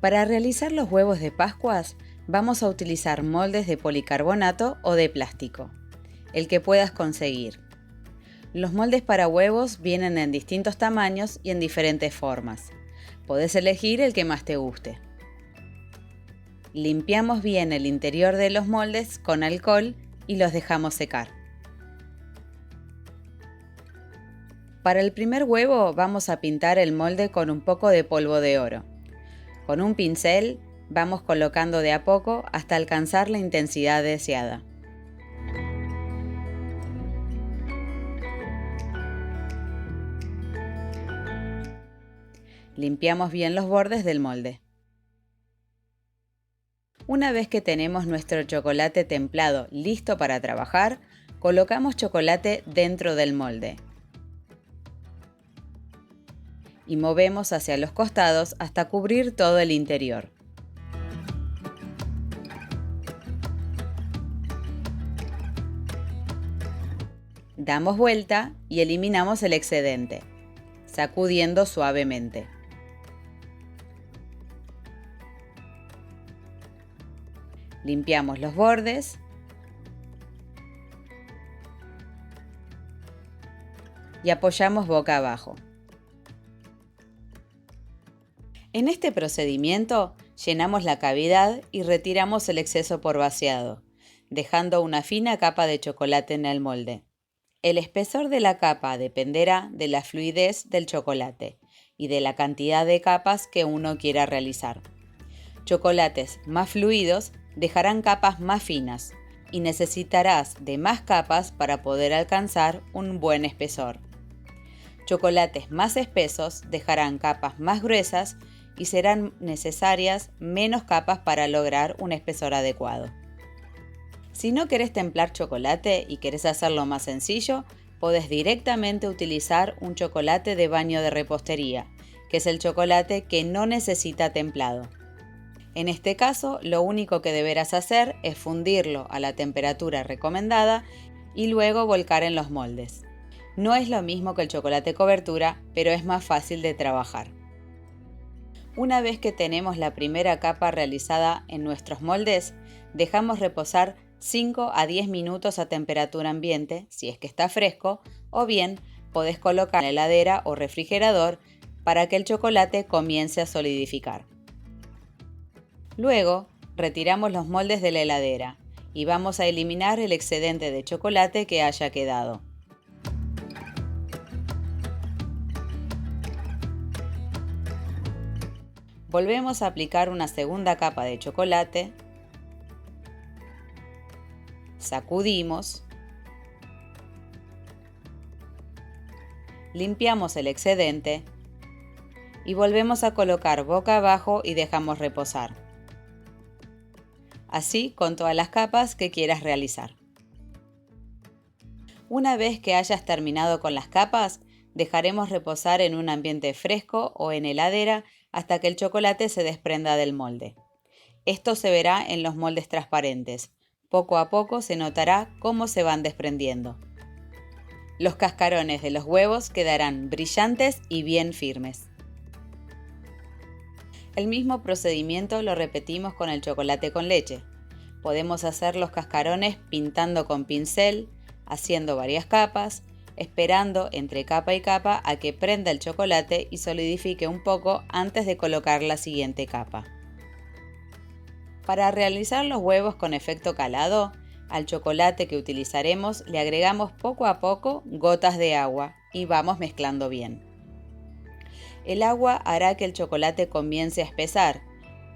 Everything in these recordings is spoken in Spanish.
Para realizar los huevos de Pascuas, vamos a utilizar moldes de policarbonato o de plástico, el que puedas conseguir. Los moldes para huevos vienen en distintos tamaños y en diferentes formas. Podés elegir el que más te guste. Limpiamos bien el interior de los moldes con alcohol y los dejamos secar. Para el primer huevo vamos a pintar el molde con un poco de polvo de oro. Con un pincel vamos colocando de a poco hasta alcanzar la intensidad deseada. Limpiamos bien los bordes del molde. Una vez que tenemos nuestro chocolate templado listo para trabajar, colocamos chocolate dentro del molde y movemos hacia los costados hasta cubrir todo el interior. Damos vuelta y eliminamos el excedente, sacudiendo suavemente. Limpiamos los bordes y apoyamos boca abajo. En este procedimiento llenamos la cavidad y retiramos el exceso por vaciado, dejando una fina capa de chocolate en el molde. El espesor de la capa dependerá de la fluidez del chocolate y de la cantidad de capas que uno quiera realizar. Chocolates más fluidos dejarán capas más finas y necesitarás de más capas para poder alcanzar un buen espesor. Chocolates más espesos dejarán capas más gruesas y serán necesarias menos capas para lograr un espesor adecuado. Si no querés templar chocolate y querés hacerlo más sencillo, podés directamente utilizar un chocolate de baño de repostería, que es el chocolate que no necesita templado. En este caso, lo único que deberás hacer es fundirlo a la temperatura recomendada y luego volcar en los moldes. No es lo mismo que el chocolate cobertura, pero es más fácil de trabajar. Una vez que tenemos la primera capa realizada en nuestros moldes, dejamos reposar 5 a 10 minutos a temperatura ambiente, si es que está fresco, o bien podés colocar en la heladera o refrigerador para que el chocolate comience a solidificar. Luego, retiramos los moldes de la heladera y vamos a eliminar el excedente de chocolate que haya quedado. Volvemos a aplicar una segunda capa de chocolate, sacudimos, limpiamos el excedente y volvemos a colocar boca abajo y dejamos reposar. Así con todas las capas que quieras realizar. Una vez que hayas terminado con las capas, dejaremos reposar en un ambiente fresco o en heladera hasta que el chocolate se desprenda del molde. Esto se verá en los moldes transparentes. Poco a poco se notará cómo se van desprendiendo. Los cascarones de los huevos quedarán brillantes y bien firmes. El mismo procedimiento lo repetimos con el chocolate con leche. Podemos hacer los cascarones pintando con pincel, haciendo varias capas, esperando entre capa y capa a que prenda el chocolate y solidifique un poco antes de colocar la siguiente capa. Para realizar los huevos con efecto calado, al chocolate que utilizaremos le agregamos poco a poco gotas de agua y vamos mezclando bien. El agua hará que el chocolate comience a espesar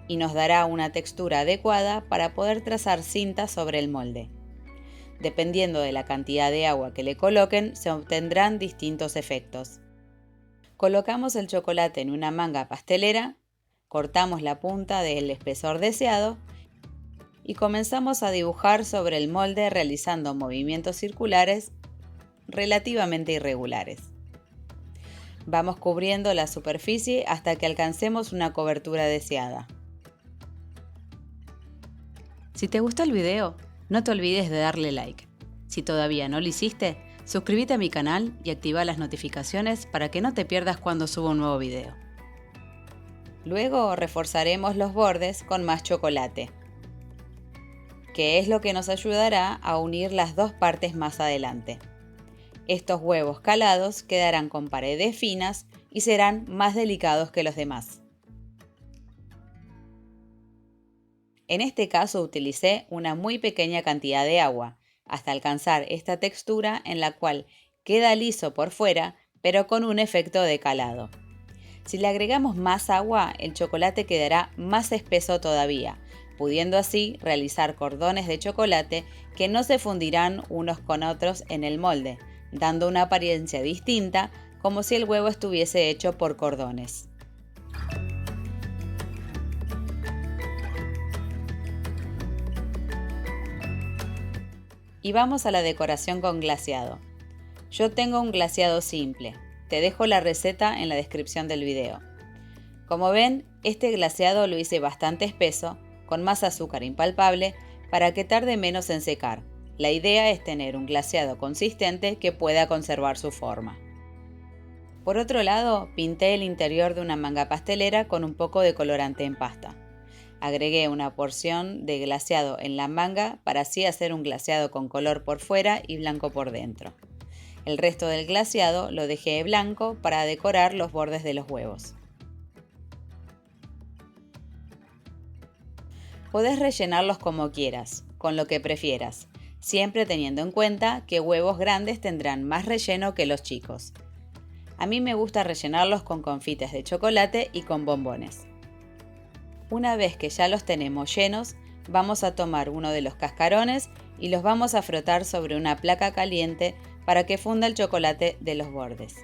y nos dará una textura adecuada para poder trazar cintas sobre el molde. Dependiendo de la cantidad de agua que le coloquen, se obtendrán distintos efectos. Colocamos el chocolate en una manga pastelera, cortamos la punta del espesor deseado y comenzamos a dibujar sobre el molde realizando movimientos circulares relativamente irregulares. Vamos cubriendo la superficie hasta que alcancemos una cobertura deseada. Si te gustó el video, no te olvides de darle like. Si todavía no lo hiciste, suscríbete a mi canal y activa las notificaciones para que no te pierdas cuando suba un nuevo video. Luego reforzaremos los bordes con más chocolate, que es lo que nos ayudará a unir las dos partes más adelante. Estos huevos calados quedarán con paredes finas y serán más delicados que los demás. En este caso utilicé una muy pequeña cantidad de agua, hasta alcanzar esta textura en la cual queda liso por fuera, pero con un efecto de calado. Si le agregamos más agua, el chocolate quedará más espeso todavía, pudiendo así realizar cordones de chocolate que no se fundirán unos con otros en el molde, dando una apariencia distinta, como si el huevo estuviese hecho por cordones. Y vamos a la decoración con glaseado. Yo tengo un glaseado simple. Te dejo la receta en la descripción del video. Como ven, este glaseado lo hice bastante espeso, con más azúcar impalpable, para que tarde menos en secar. La idea es tener un glaseado consistente que pueda conservar su forma. Por otro lado, pinté el interior de una manga pastelera con un poco de colorante en pasta. Agregué una porción de glaseado en la manga para así hacer un glaseado con color por fuera y blanco por dentro. El resto del glaseado lo dejé blanco para decorar los bordes de los huevos. Podés rellenarlos como quieras, con lo que prefieras, siempre teniendo en cuenta que huevos grandes tendrán más relleno que los chicos. A mí me gusta rellenarlos con confites de chocolate y con bombones. Una vez que ya los tenemos llenos, vamos a tomar uno de los cascarones y los vamos a frotar sobre una placa caliente para que funda el chocolate de los bordes.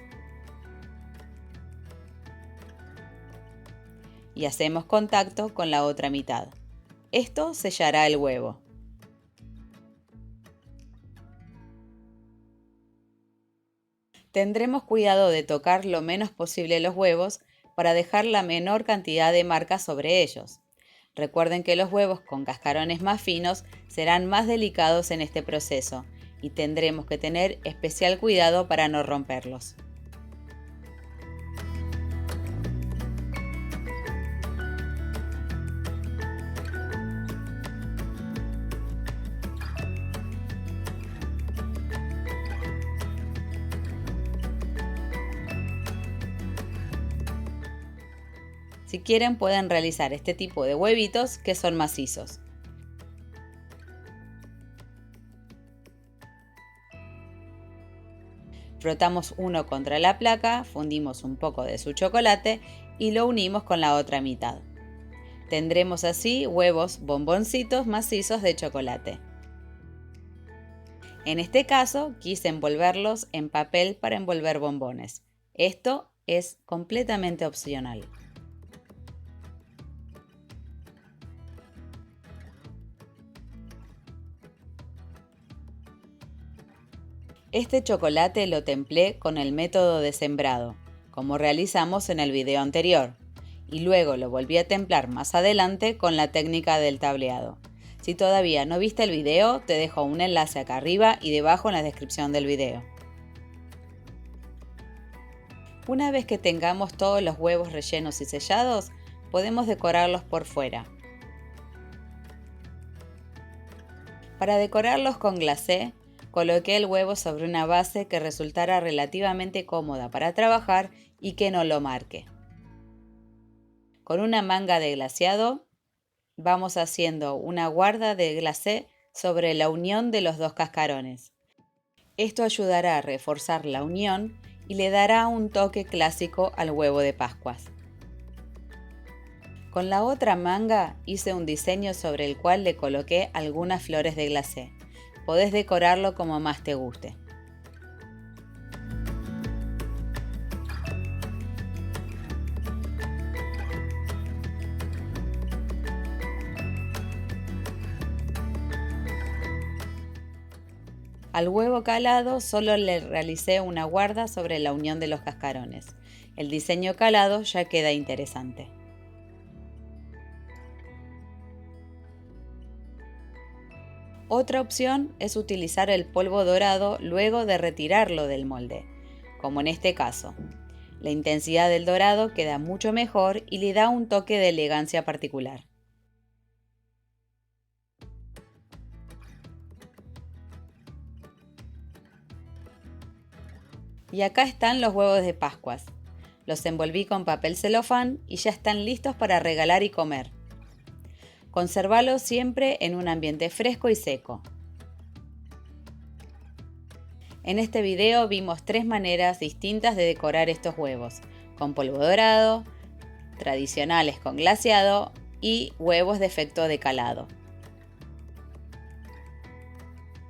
Y hacemos contacto con la otra mitad. Esto sellará el huevo. Tendremos cuidado de tocar lo menos posible los huevos para dejar la menor cantidad de marcas sobre ellos. Recuerden que los huevos con cascarones más finos serán más delicados en este proceso y tendremos que tener especial cuidado para no romperlos. Si quieren pueden realizar este tipo de huevitos que son macizos. Frotamos uno contra la placa, fundimos un poco de su chocolate y lo unimos con la otra mitad. Tendremos así huevos bomboncitos macizos de chocolate. En este caso quise envolverlos en papel para envolver bombones. Esto es completamente opcional. Este chocolate lo templé con el método de sembrado, como realizamos en el video anterior, y luego lo volví a templar más adelante con la técnica del tableado. Si todavía no viste el video, te dejo un enlace acá arriba y debajo en la descripción del video. Una vez que tengamos todos los huevos rellenos y sellados, podemos decorarlos por fuera. Para decorarlos con glacé, coloqué el huevo sobre una base que resultara relativamente cómoda para trabajar y que no lo marque. Con una manga de glaseado vamos haciendo una guarda de glacé sobre la unión de los dos cascarones. Esto ayudará a reforzar la unión y le dará un toque clásico al huevo de Pascuas. Con la otra manga hice un diseño sobre el cual le coloqué algunas flores de glacé. Podés decorarlo como más te guste. Al huevo calado solo le realicé una guarda sobre la unión de los cascarones. El diseño calado ya queda interesante. Otra opción es utilizar el polvo dorado luego de retirarlo del molde, como en este caso. La intensidad del dorado queda mucho mejor y le da un toque de elegancia particular. Y acá están los huevos de Pascuas. Los envolví con papel celofán y ya están listos para regalar y comer. Conservalos siempre en un ambiente fresco y seco. En este video vimos 3 maneras distintas de decorar estos huevos, con polvo dorado, tradicionales con glaseado y huevos de efecto de calado.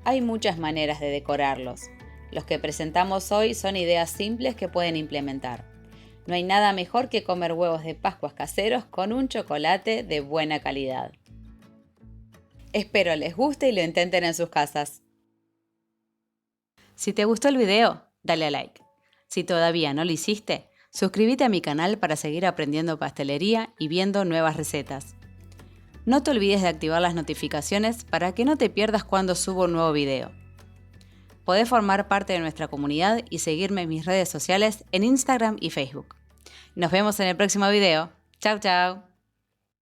Hay muchas maneras de decorarlos. Los que presentamos hoy son ideas simples que pueden implementar. No hay nada mejor que comer huevos de Pascuas caseros con un chocolate de buena calidad. Espero les guste y lo intenten en sus casas. Si te gustó el video, dale a like. Si todavía no lo hiciste, suscríbete a mi canal para seguir aprendiendo pastelería y viendo nuevas recetas. No te olvides de activar las notificaciones para que no te pierdas cuando subo un nuevo video. Podés formar parte de nuestra comunidad y seguirme en mis redes sociales en Instagram y Facebook. Nos vemos en el próximo video. Chau, chau.